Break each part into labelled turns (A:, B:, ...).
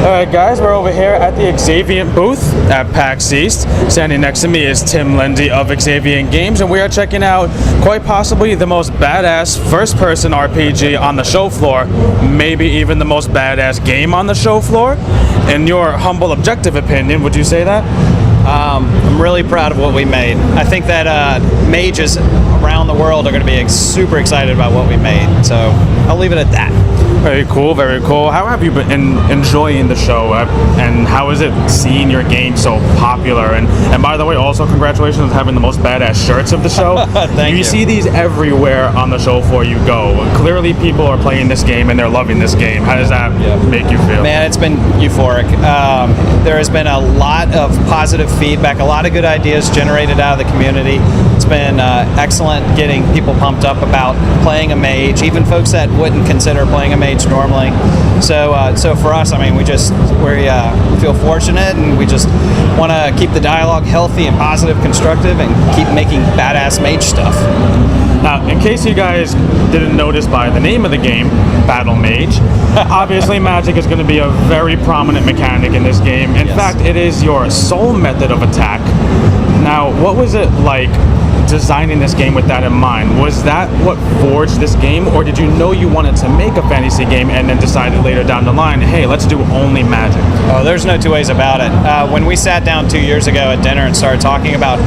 A: Alright guys, we're over here at the Xavient booth at PAX East. Standing next to me is Tim Lindy of Xavient Games, and we are checking out quite possibly the most badass first-person RPG on the show floor, maybe even the most badass game on the show floor. In your humble objective opinion, would you say that?
B: I'm really proud of what we made. I think that mages around the world are going to be super excited about what we made, so I'll leave it at that.
A: Very cool, very cool. How have you been enjoying the show, and how is it seeing your game so popular? And by the way, also congratulations on having the most badass shirts of the show.
B: Thank you.
A: You see these everywhere on the show floor you go. Clearly people are playing this game and they're loving this game. How does that make you feel?
B: Man, it's been euphoric. There has been a lot of positive feedback, a lot of good ideas generated out of the community. It's been excellent getting people pumped up about playing a mage, even folks that wouldn't consider playing a mage normally. So for us, I mean, we feel fortunate, and we just want to keep the dialogue healthy and positive, constructive, and keep making badass mage stuff.
A: Now, in case you guys didn't notice by the name of the game, Battlemage, obviously magic is going to be a very prominent mechanic in this game. In fact, it is your sole method of attack. Now, what was it like designing this game with that in mind? Was that what forged this game, or did you know you wanted to make a fantasy game and then decided later down the line, hey, let's do only magic?
B: Oh, there's no two ways about it. When we sat down 2 years ago at dinner and started talking about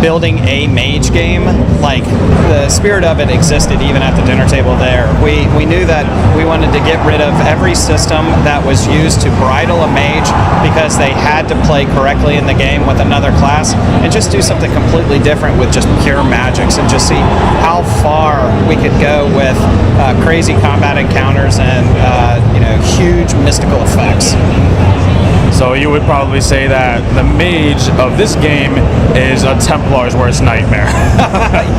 B: building a mage game, like the spirit of it existed even at the dinner table there. We knew that we wanted to get rid of every system that was used to bridle a mage because they had to play correctly in the game with another class, and just do something completely different with just pure magics, and just see how far we could go with crazy combat encounters and huge mystical effects.
A: So you would probably say that the mage of this game is a Templar's worst nightmare.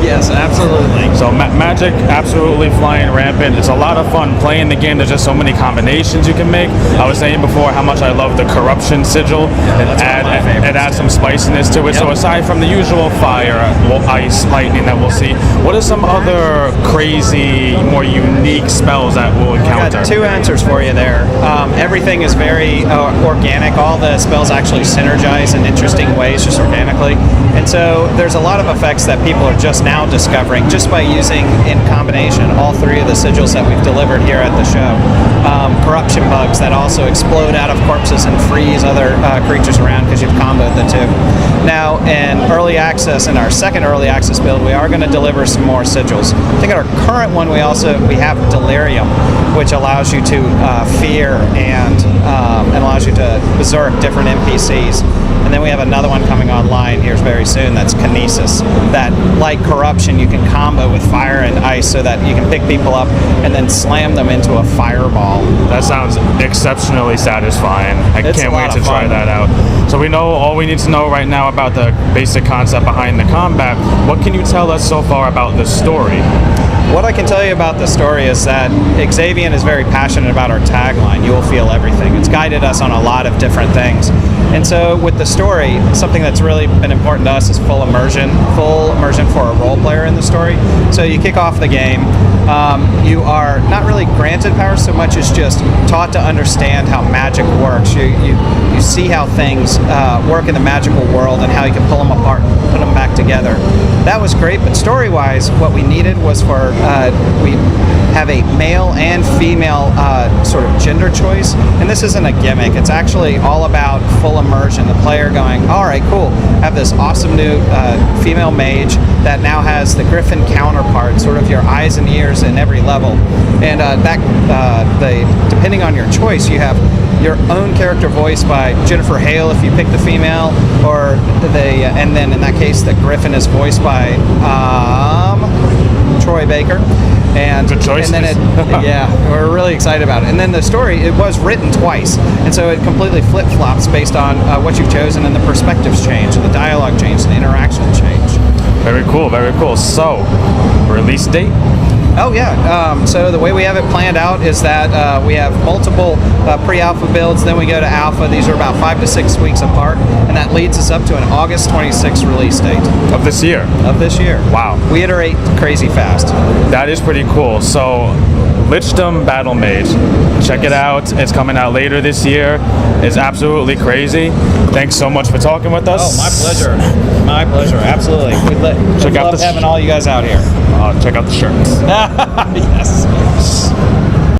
B: Yes, absolutely.
A: So magic absolutely flying rampant. It's a lot of fun playing the game. There's just so many combinations you can make. I was saying before how much I love the corruption sigil. It adds some spiciness to it. So aside from the usual fire, ice, lightning that we'll see, what are some other crazy, more unique spells that we'll encounter?
B: Got two answers for you there. Everything is very organic. All the spells actually synergize in interesting ways just organically, and so there's a lot of effects that people are just now discovering just by using in combination all three of the sigils that we've delivered here at the show. Corruption bugs that also explode out of corpses and freeze other creatures around because you've comboed the two. Now in early access, in our second early access build, we are going to deliver some more sigils. I think in our current one we have Delirium, which allows you to fear and allows you to berserk different NPCs. And then we have another one coming online here very soon that's Kinesis, that like Corruption you can combo with fire and ice so that you can pick people up and then slam them into a fireball.
A: That sounds exceptionally satisfying. I can't wait to try that out. So we know all we need to know right now about the basic concept behind the combat. What can you tell us so far about the story?
B: What I can tell you about the story is that Xavient is very passionate about our tagline, "You will feel everything." It's guided us on a lot of different things. And so with the story, something that's really been important to us is full immersion for a role player in the story. So you kick off the game, you are not really granted powers so much as just taught to understand how magic works. You see how things work in the magical world and how you can pull them apart and put them back together. That was great, but story-wise, what we needed was we have a male and female sort of gender choice, and this isn't a gimmick. It's actually all about full immersion. The player going, all right, cool, I have this awesome new female mage that now has the griffin counterpart, sort of your eyes and ears in every level, and depending on your choice, you have your own character voiced by Jennifer Hale if you pick the female, and then in that case the griffin is voiced by Troy Baker. And
A: good choice.
B: And then we're really excited about it. And then the story, it was written twice, and so it completely flip-flops based on what you've chosen, and the perspectives change, and the dialogue change, and the interaction change.
A: Very cool, very cool. So, release date?
B: Oh yeah, so the way we have it planned out is that we have multiple pre-alpha builds, then we go to alpha. These are about 5 to 6 weeks apart, and that leads us up to an August 26th release date.
A: Of this year?
B: Of this year.
A: Wow.
B: We iterate crazy fast.
A: That is pretty cool. So Lichdom Battlemage. Check it out. It's coming out later this year. It's absolutely crazy. Thanks so much for talking with us.
B: Oh, my pleasure. My pleasure. Absolutely. We
A: Check out
B: love
A: the
B: having all you guys out here.
A: check out the shirts.
B: Yes.